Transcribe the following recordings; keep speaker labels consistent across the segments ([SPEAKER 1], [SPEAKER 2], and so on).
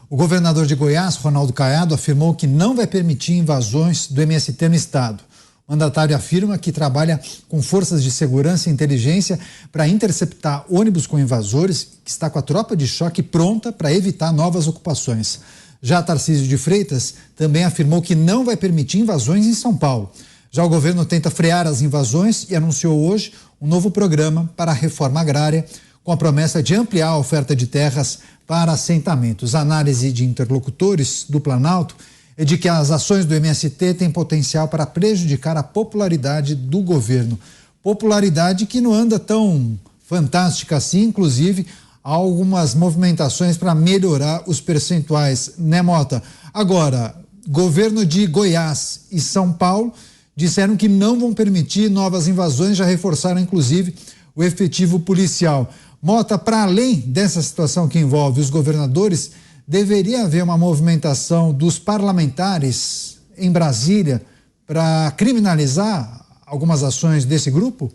[SPEAKER 1] O governador de Goiás, Ronaldo Caiado, afirmou que não vai permitir invasões do MST no estado. O mandatário afirma que trabalha com forças de segurança e inteligência para interceptar ônibus com invasores, que está com a tropa de choque pronta para evitar novas ocupações. Já Tarcísio de Freitas também afirmou que não vai permitir invasões em São Paulo. Já o governo tenta frear as invasões e anunciou hoje um novo programa para a reforma agrária, com a promessa de ampliar a oferta de terras para assentamentos. A análise de interlocutores do Planalto é de que as ações do MST têm potencial para prejudicar a popularidade do governo. Popularidade que não anda tão fantástica assim, inclusive há algumas movimentações para melhorar os percentuais, né, Mota? Agora, governo de Goiás e São Paulo disseram que não vão permitir novas invasões, já reforçaram inclusive o efetivo policial. Mota, para além dessa situação que envolve os governadores, deveria haver uma movimentação dos parlamentares em Brasília para criminalizar algumas ações desse grupo?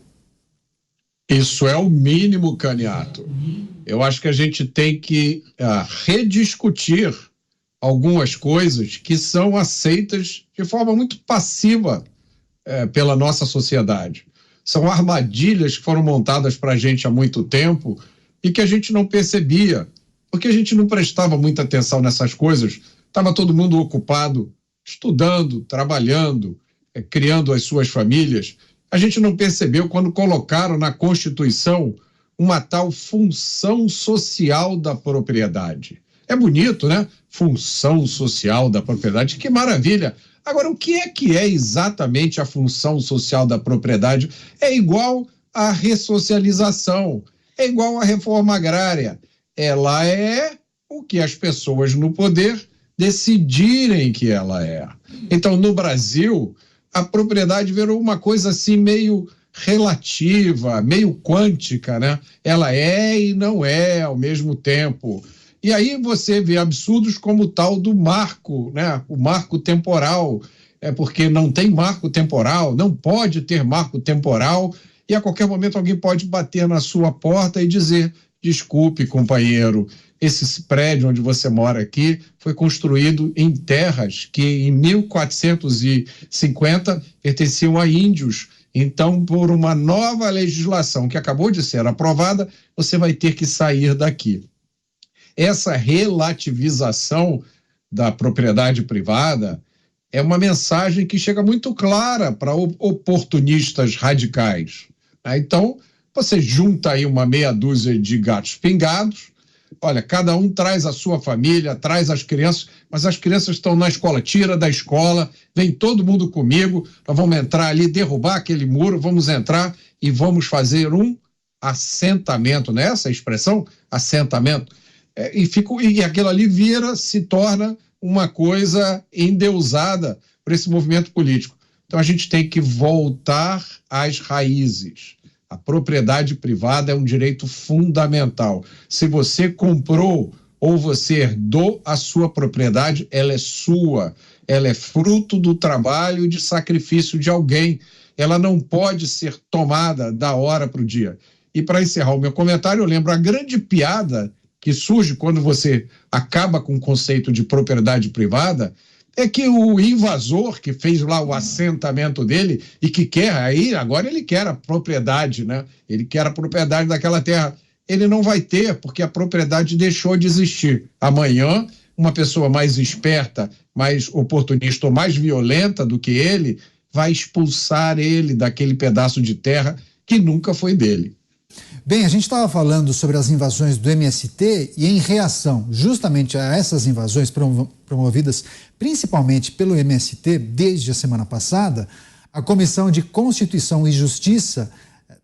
[SPEAKER 2] Isso é o mínimo, Caniato. Eu acho que a gente tem que rediscutir algumas coisas que são aceitas de forma muito passiva pela nossa sociedade. São armadilhas que foram montadas para a gente há muito tempo e que a gente não percebia, porque a gente não prestava muita atenção nessas coisas. Estava todo mundo ocupado, estudando, trabalhando, criando as suas famílias. A gente não percebeu quando colocaram na Constituição uma tal função social da propriedade. É bonito, né? Função social da propriedade, que maravilha! Agora, o que é exatamente a função social da propriedade? É igual à ressocialização, é igual à reforma agrária. Ela é o que as pessoas no poder decidirem que ela é. Então, no Brasil, a propriedade virou uma coisa assim meio relativa, meio quântica, né? Ela é e não é ao mesmo tempo. E aí você vê absurdos como o tal do marco, né? O marco temporal, porque não tem marco temporal, não pode ter marco temporal, e a qualquer momento alguém pode bater na sua porta e dizer: desculpe, companheiro, esse prédio onde você mora aqui foi construído em terras que em 1450 pertenciam a índios. Então, por uma nova legislação que acabou de ser aprovada, você vai ter que sair daqui. Essa relativização da propriedade privada é uma mensagem que chega muito clara para oportunistas radicais. Então, você junta aí uma meia dúzia de gatos pingados, olha, cada um traz a sua família, traz as crianças, mas as crianças estão na escola, tira da escola, vem todo mundo comigo, nós vamos entrar ali, derrubar aquele muro, vamos entrar e vamos fazer um assentamento, né? Essa expressão, assentamento. E aquilo ali se torna uma coisa endeusada por esse movimento político. Então a gente tem que voltar às raízes. A propriedade privada é um direito fundamental. Se você comprou ou você herdou a sua propriedade, ela é sua. Ela é fruto do trabalho e de sacrifício de alguém. Ela não pode ser tomada da hora para o dia. E para encerrar o meu comentário, eu lembro a grande piada que surge quando você acaba com o conceito de propriedade privada, é que o invasor que fez lá o assentamento dele e que quer, aí agora ele quer a propriedade, né? Ele quer a propriedade daquela terra. Ele não vai ter, porque a propriedade deixou de existir. Amanhã, uma pessoa mais esperta, mais oportunista ou mais violenta do que ele, vai expulsar ele daquele pedaço de terra que nunca foi dele.
[SPEAKER 1] Bem, a gente estava falando sobre as invasões do MST e em reação justamente a essas invasões promovidas principalmente pelo MST desde a semana passada, a Comissão de Constituição e Justiça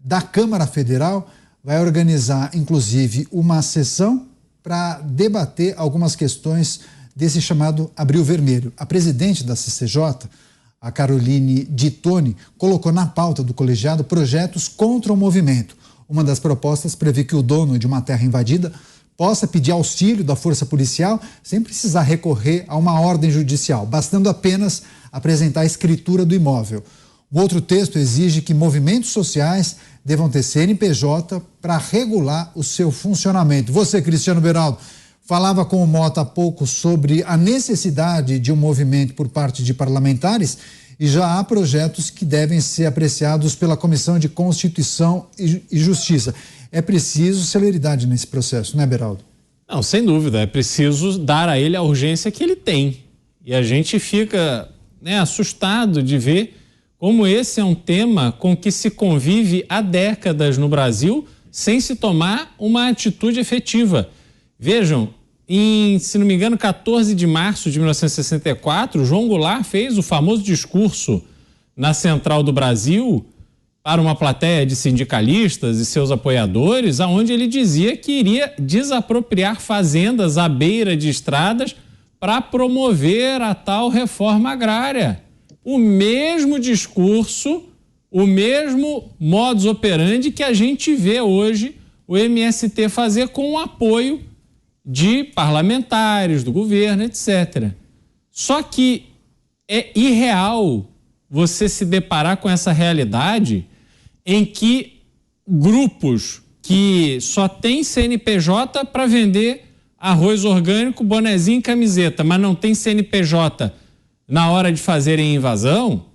[SPEAKER 1] da Câmara Federal vai organizar inclusive uma sessão para debater algumas questões desse chamado Abril Vermelho. A presidente da CCJ, a Caroline Di Toni, colocou na pauta do colegiado projetos contra o movimento. Uma das propostas prevê que o dono de uma terra invadida possa pedir auxílio da força policial sem precisar recorrer a uma ordem judicial, bastando apenas apresentar a escritura do imóvel. O outro texto exige que movimentos sociais devam ter CNPJ para regular o seu funcionamento. Você, Cristiano Beraldo, falava com o Mota há pouco sobre a necessidade de um movimento por parte de parlamentares e já há projetos que devem ser apreciados pela Comissão de Constituição e Justiça. É preciso celeridade nesse processo, não é, Beraldo?
[SPEAKER 3] Não, sem dúvida, é preciso dar a ele a urgência que ele tem. E a gente fica, assustado de ver como esse é um tema com que se convive há décadas no Brasil sem se tomar uma atitude efetiva. Vejam, se não me engano, 14 de março de 1964, João Goulart fez o famoso discurso na Central do Brasil para uma plateia de sindicalistas e seus apoiadores, aonde ele dizia que iria desapropriar fazendas à beira de estradas para promover a tal reforma agrária. O mesmo discurso, o mesmo modus operandi que a gente vê hoje o MST fazer com o apoio de parlamentares, do governo, etc. Só que é irreal você se deparar com essa realidade em que grupos que só têm CNPJ para vender arroz orgânico, bonezinho e camiseta, mas não tem CNPJ na hora de fazerem invasão,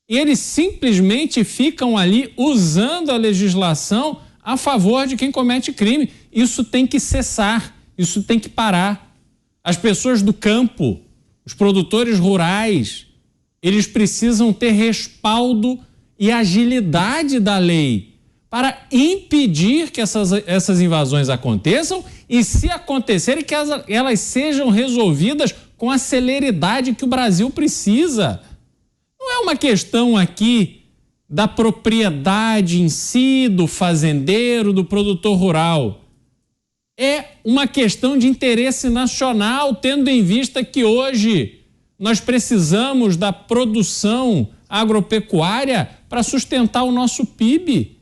[SPEAKER 3] eles simplesmente ficam ali usando a legislação a favor de quem comete crime. Isso tem que cessar, isso tem que parar. As pessoas do campo, os produtores rurais, eles precisam ter respaldo e agilidade da lei para impedir que essas invasões aconteçam e, se acontecerem, que elas sejam resolvidas com a celeridade que o Brasil precisa. Não é uma questão aqui da propriedade em si, do fazendeiro, do produtor rural. É uma questão de interesse nacional, tendo em vista que hoje nós precisamos da produção agropecuária para sustentar o nosso PIB.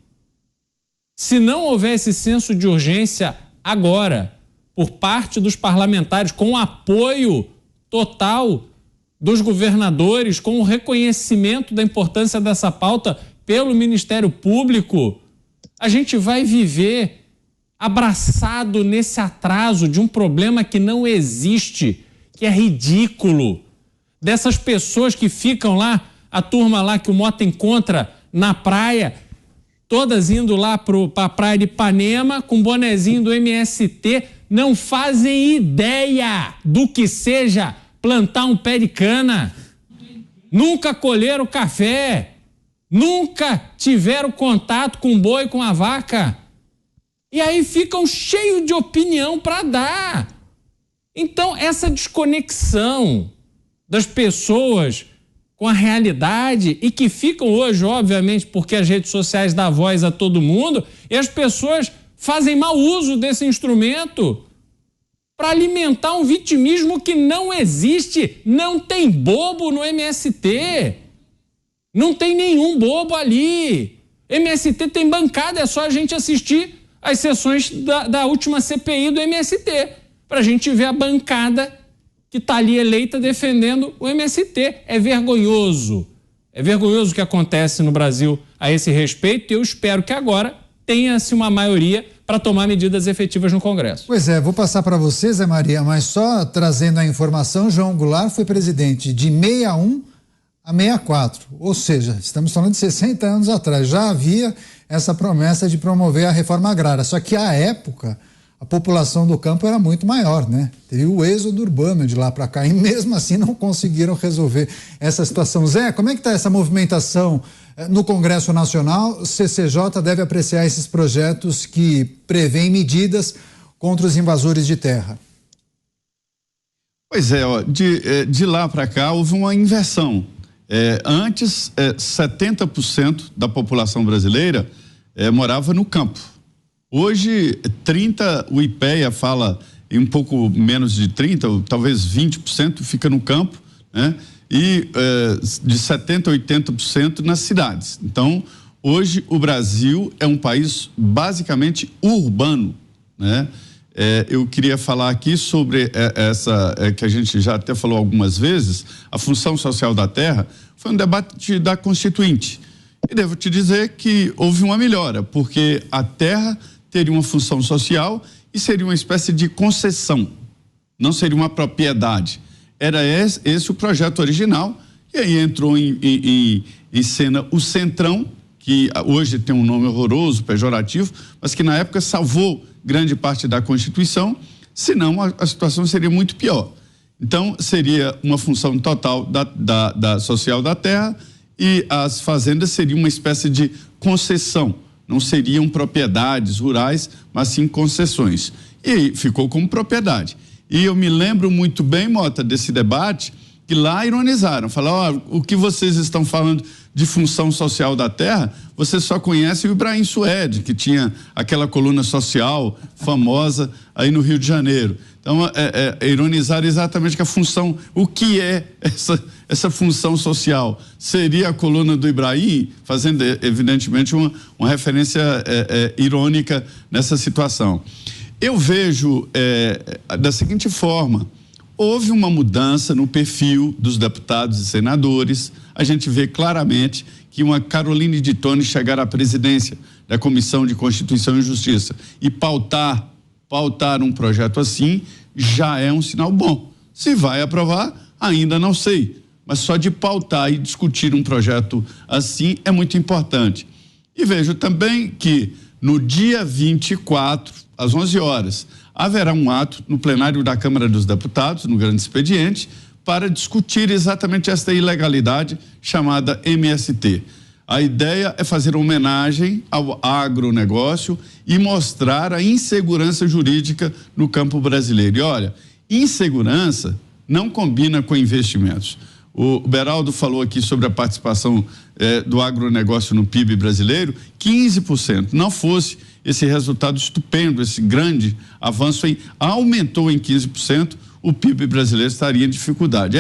[SPEAKER 3] Se não houver esse senso de urgência agora, por parte dos parlamentares, com o apoio total dos governadores, com o reconhecimento da importância dessa pauta pelo Ministério Público, a gente vai viver abraçado nesse atraso de um problema que não existe, que é ridículo. Dessas pessoas que ficam lá, a turma lá que o Mota encontra na praia, todas indo lá para a praia de Ipanema com bonezinho do MST, não fazem ideia do que seja plantar um pé de cana. Nunca colheram café, nunca tiveram contato com o boi, com a vaca. E aí ficam cheios de opinião para dar. Então, essa desconexão das pessoas com a realidade e que ficam hoje, obviamente, porque as redes sociais dão voz a todo mundo, e as pessoas fazem mau uso desse instrumento para alimentar um vitimismo que não existe. Não tem bobo no MST. Não tem nenhum bobo ali. MST tem bancada, é só a gente assistir as sessões da última CPI do MST, para a gente ver a bancada que está ali eleita defendendo o MST. É vergonhoso. É vergonhoso o que acontece no Brasil a esse respeito, e eu espero que agora tenha-se uma maioria para tomar medidas efetivas no Congresso.
[SPEAKER 1] Pois é, vou passar para você, Zé Maria, mas só trazendo a informação, João Goulart foi presidente de 61 a 64, ou seja, estamos falando de 60 anos atrás. Já havia essa promessa de promover a reforma agrária, só que à época a população do campo era muito maior, né? Teve o êxodo urbano de lá para cá e mesmo assim não conseguiram resolver essa situação. Zé, como é que está essa movimentação no Congresso Nacional? O CCJ deve apreciar esses projetos que prevêem medidas contra os invasores de terra.
[SPEAKER 4] Pois é, de lá para cá houve uma inversão. Antes, 70% da população brasileira morava no campo. Hoje, 30%, o IPEA fala em um pouco menos de 30%, talvez 20% fica no campo, né? E de 70% a 80% nas cidades. Então, hoje o Brasil é um país basicamente urbano, né? Eu queria falar aqui sobre essa, que a gente já até falou algumas vezes, a função social da terra. Foi um debate da Constituinte. E devo te dizer que houve uma melhora, porque a terra teria uma função social e seria uma espécie de concessão, não seria uma propriedade. Era esse o projeto original, e aí entrou em cena o Centrão, que hoje tem um nome horroroso, pejorativo, mas que na época salvou grande parte da Constituição, senão a situação seria muito pior. Então, seria uma função total da social da terra, e as fazendas seriam uma espécie de concessão, não seriam propriedades rurais, mas sim concessões. E ficou como propriedade. E eu me lembro muito bem, Mota, desse debate, que lá ironizaram, falaram, o que vocês estão falando de função social da terra, você só conhece o Ibrahim Suede, que tinha aquela coluna social famosa aí no Rio de Janeiro. Então, ironizar exatamente que a função, o que é essa função social? Seria a coluna do Ibrahim, fazendo evidentemente uma referência irônica nessa situação. Eu vejo da seguinte forma: houve uma mudança no perfil dos deputados e senadores. A gente vê claramente que uma Caroline de Tone chegar à presidência da Comissão de Constituição e Justiça e pautar um projeto assim, já é um sinal bom. Se vai aprovar, ainda não sei, mas só de pautar e discutir um projeto assim é muito importante. E vejo também que no dia 24, às 11 horas, haverá um ato no plenário da Câmara dos Deputados, no grande expediente, para discutir exatamente esta ilegalidade chamada MST. A ideia é fazer homenagem ao agronegócio e mostrar a insegurança jurídica no campo brasileiro. E olha, insegurança não combina com investimentos. O Beraldo falou aqui sobre a participação do agronegócio no PIB brasileiro, 15%. Não fosse esse resultado estupendo, esse grande avanço aumentou em 15%, o PIB brasileiro estaria em dificuldade.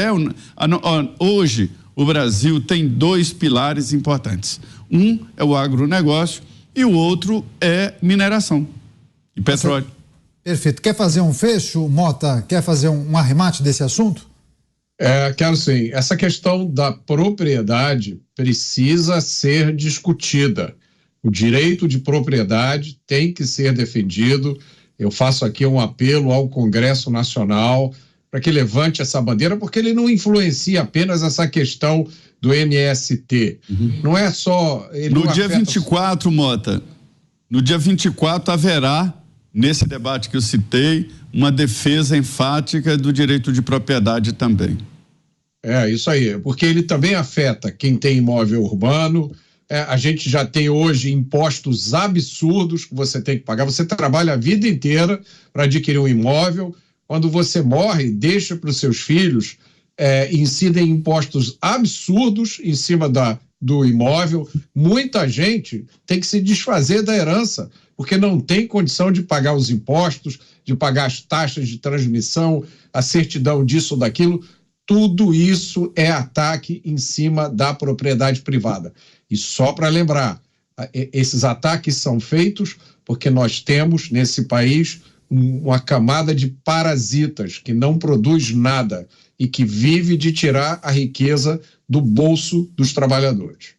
[SPEAKER 4] Hoje, o Brasil tem dois pilares importantes. Um é o agronegócio e o outro é mineração e petróleo.
[SPEAKER 1] Perfeito. Quer fazer um fecho, Mota? Quer fazer um arremate desse assunto?
[SPEAKER 2] Quero sim. Essa questão da propriedade precisa ser discutida. O direito de propriedade tem que ser defendido. Eu faço aqui um apelo ao Congresso Nacional para que levante essa bandeira, porque ele não influencia apenas essa questão do MST. Não é só...
[SPEAKER 4] No dia 24, Mota, no dia 24 haverá, nesse debate que eu citei, uma defesa enfática do direito de propriedade também.
[SPEAKER 2] Isso aí, porque ele também afeta quem tem imóvel urbano. A gente já tem hoje impostos absurdos que você tem que pagar. Você trabalha a vida inteira para adquirir um imóvel. Quando você morre, deixa para os seus filhos, incidem impostos absurdos em cima do imóvel. Muita gente tem que se desfazer da herança, porque não tem condição de pagar os impostos, de pagar as taxas de transmissão, a certidão disso ou daquilo. Tudo isso é ataque em cima da propriedade privada. E só para lembrar, esses ataques são feitos porque nós temos nesse país uma camada de parasitas que não produz nada e que vive de tirar a riqueza do bolso dos trabalhadores.